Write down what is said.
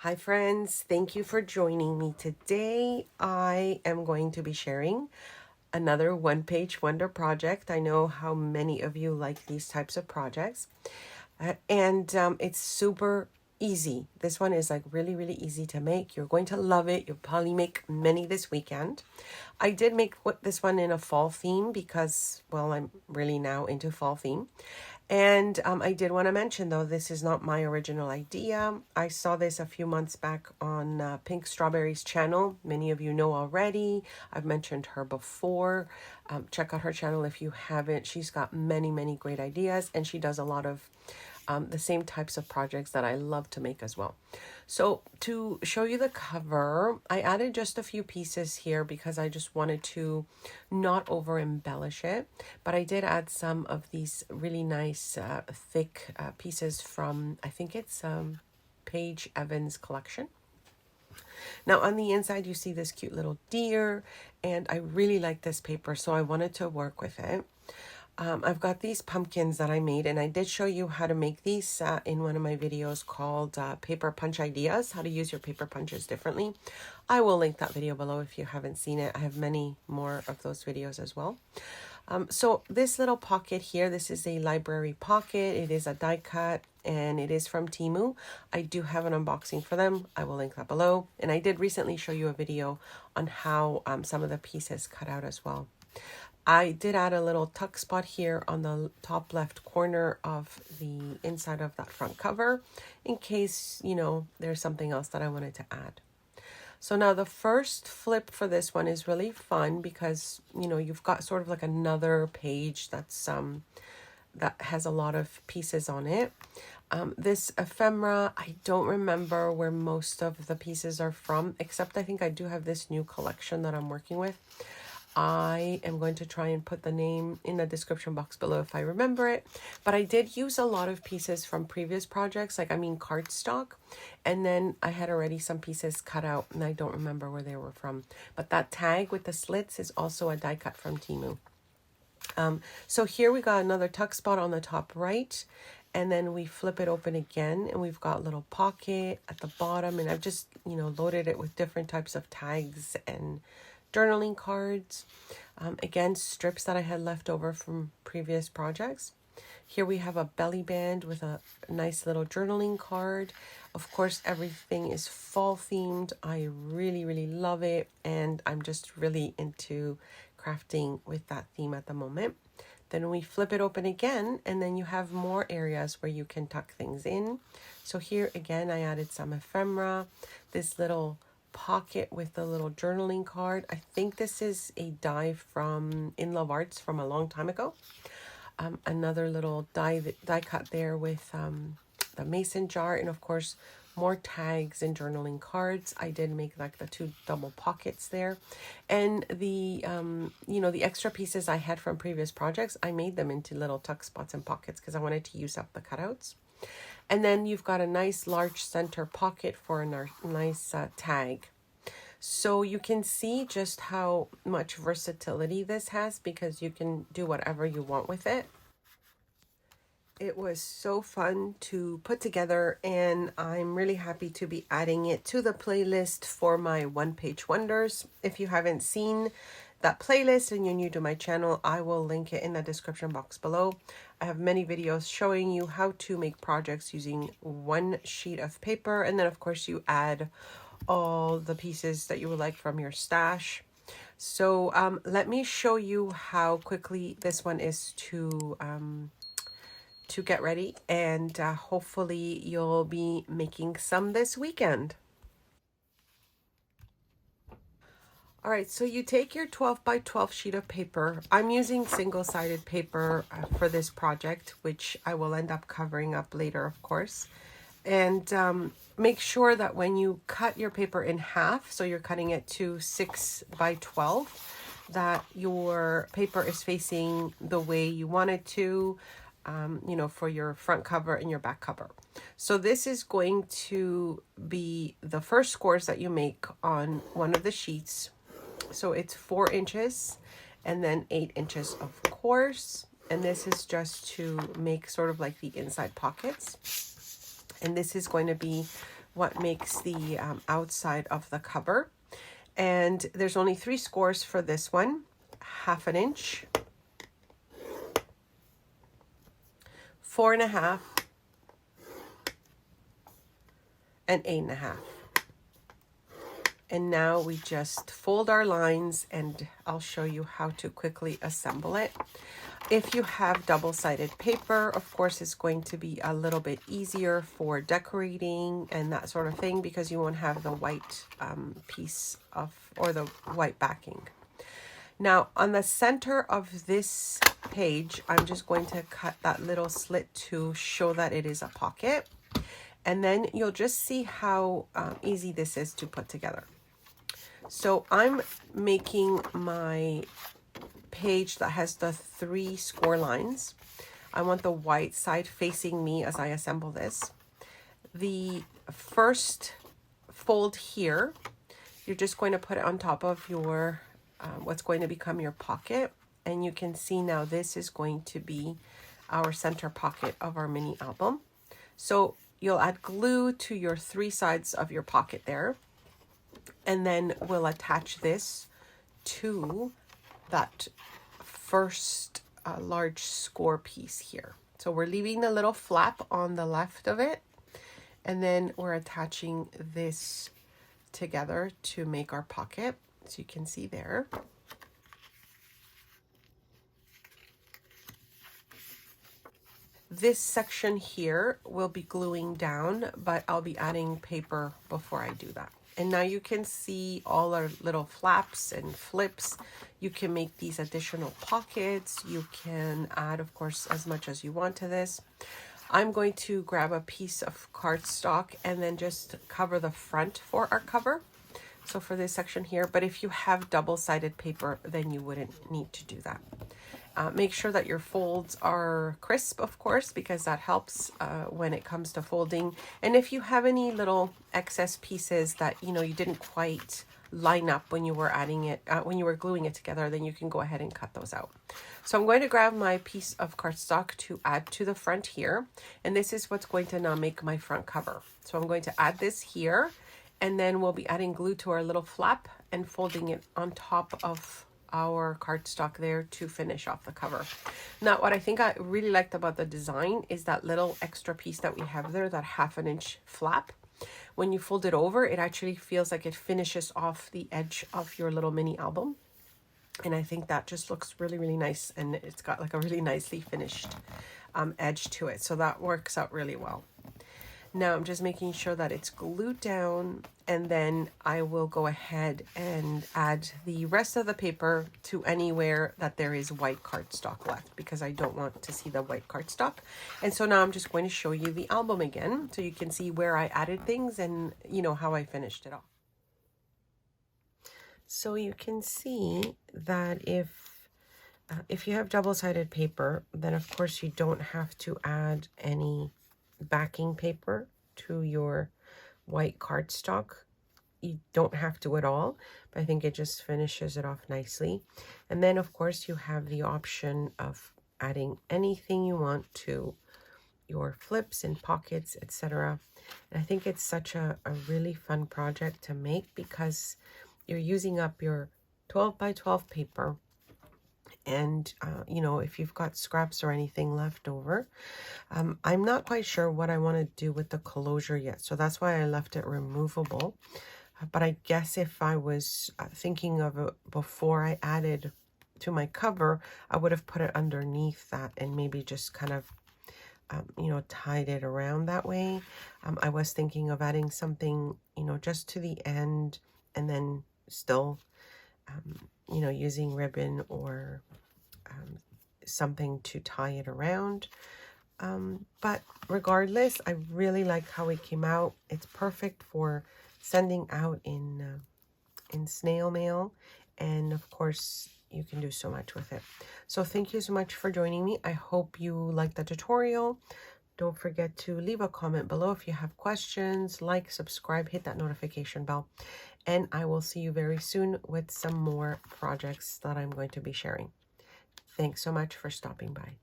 Hi friends, thank you for joining me today. I am going to be sharing another one-page wonder project. I know how many of you like these types of projects. And it's super easy. This one is like really easy to make. You're going to love it. You'll probably make many this weekend. I did make this one in a fall theme because, well, I'm really now into fall theme. And I did want to mention, though, this is not my original idea. I saw this a few months back on Pink Strawberry's channel. Many of you know already. I've mentioned her before. Check out her channel if you haven't. She's got many great ideas, and she does a lot of the same types of projects that I love to make as well. So to show you the cover, I added just a few pieces here because I just wanted to not over embellish it. But I did add some of these really nice thick pieces from, I think it's Paige Evans collection. Now on the inside you see this cute little deer, and I really like this paper, so I wanted to work with it. I've got these pumpkins that I made, and I did show you how to make these in one of my videos called Paper Punch Ideas, how to use your paper punches differently. I will link that video below if you haven't seen it. I have many more of those videos as well. So this little pocket here, this is a library pocket. It is a die cut, and it is from Temu. I do have an unboxing for them. I will link that below. And I did recently show you a video on how some of the pieces cut out as well. I did add a little tuck spot here on the top left corner of the inside of that front cover in case, you know, there's something else that I wanted to add. So now the first flip for this one is really fun because, you know, you've got sort of like another page that's that has a lot of pieces on it. This ephemera, I don't remember where most of the pieces are from, except I think I do have this new collection that I'm working with. I am going to try and put the name in the description box below if I remember it. But I did use a lot of pieces from previous projects, cardstock. And then I had already some pieces cut out, and I don't remember where they were from. But that tag with the slits is also a die cut from Temu. So here we got another tuck spot on the top right. And then we flip it open again, and we've got a little pocket at the bottom. And I've just, you know, loaded it with different types of tags and journaling cards. Again, strips that I had left over from previous projects. Here we have a belly band with a nice little journaling card. Of course, everything is fall themed. I really love it, and I'm just really into crafting with that theme at the moment. Then we flip it open again, and then you have more areas where you can tuck things in. So here again, I added some ephemera, this little pocket with the little journaling card. I think this is a die from In Love Arts from a long time ago. Another little die cut there with the mason jar, and of course more tags and journaling cards. I did make like the two double pockets there, and the you know, the extra pieces I had from previous projects, I made them into little tuck spots and pockets because I wanted to use up the cutouts. And then you've got a nice large center pocket for a nice tag. So you can see just how much versatility this has because you can do whatever you want with it. It was so fun to put together, and I'm really happy to be adding it to the playlist for my one-page wonders. If you haven't seen that playlist and you're new to my channel, I will link it in the description box below. I have many videos showing you how to make projects using one sheet of paper, and then of course you add all the pieces that you would like from your stash. So let me show you how quickly this one is to get ready, and hopefully you'll be making some this weekend. All right, so you take your 12 by 12 sheet of paper. I'm using single-sided paper for this project, which I will end up covering up later, of course. And make sure that when you cut your paper in half, so you're cutting it to 6 by 12, that your paper is facing the way you want it to, you know, for your front cover and your back cover. So this is going to be the first scores that you make on one of the sheets. So it's 4 inches and then 8 inches, of course. And this is just to make sort of like the inside pockets. And this is going to be what makes the outside of the cover. And there's only 3 scores for this one: 1/2 inch, 4.5, and 8.5. And now we just fold our lines, and I'll show you how to quickly assemble it. If you have double-sided paper, of course, it's going to be a little bit easier for decorating and that sort of thing, because you won't have the white piece of, or the white backing. Now, on the center of this page, I'm just going to cut that little slit to show that it is a pocket. And then you'll just see how easy this is to put together. So I'm making my page that has the 3 score lines. I want the white side facing me as I assemble this. The first fold here, you're just going to put it on top of your what's going to become your pocket. And you can see now this is going to be our center pocket of our mini album. So you'll add glue to your 3 sides of your pocket there. And then we'll attach this to that first large score piece here. So we're leaving the little flap on the left of it, and then we're attaching this together to make our pocket. So you can see there. This section here will be gluing down, but I'll be adding paper before I do that. And now you can see all our little flaps and flips. You can make these additional pockets. You can add, of course, as much as you want to this. I'm going to grab a piece of cardstock and then just cover the front for our cover. So for this section here, but if you have double-sided paper, then you wouldn't need to do that. Make sure that your folds are crisp, of course, because that helps when it comes to folding. And if you have any little excess pieces that, you know, you didn't quite line up when you were adding it, when you were gluing it together, then you can go ahead and cut those out. So I'm going to grab my piece of cardstock to add to the front here. And this is what's going to now make my front cover. So I'm going to add this here, and then we'll be adding glue to our little flap and folding it on top of our cardstock there to finish off the cover. Now, what I think I really liked about the design is that little extra piece that we have there, that 1/2 inch flap. When you fold it over, it actually feels like it finishes off the edge of your little mini album. And I think that just looks really, really nice. And it's got like a really nicely finished edge to it. So that works out really well. Now I'm just making sure that it's glued down, and then I will go ahead and add the rest of the paper to anywhere that there is white cardstock left, because I don't want to see the white cardstock. And so now I'm just going to show you the album again, so you can see where I added things and, you know, how I finished it off. So you can see that if you have double-sided paper, then of course you don't have to add any backing paper to your white cardstock. You don't have to at all, but I think it just finishes it off nicely. And then of course you have the option of adding anything you want to your flips and pockets, etc. And I think it's such a really fun project to make, because you're using up your 12 by 12 paper. And, you know, if you've got scraps or anything left over, I'm not quite sure what I want to do with the closure yet. So that's why I left it removable. But I guess if I was thinking of it before I added to my cover, I would have put it underneath that and maybe just kind of, you know, tied it around that way. I was thinking of adding something, you know, just to the end, and then still, you know, using ribbon or something to tie it around. But regardless, I really like how it came out. It's perfect for sending out in snail mail. And of course, you can do so much with it. So thank you so much for joining me. I hope you liked the tutorial. Don't forget to leave a comment below if you have questions. Like, subscribe, hit that notification bell. And I will see you very soon with some more projects that I'm going to be sharing. Thanks so much for stopping by.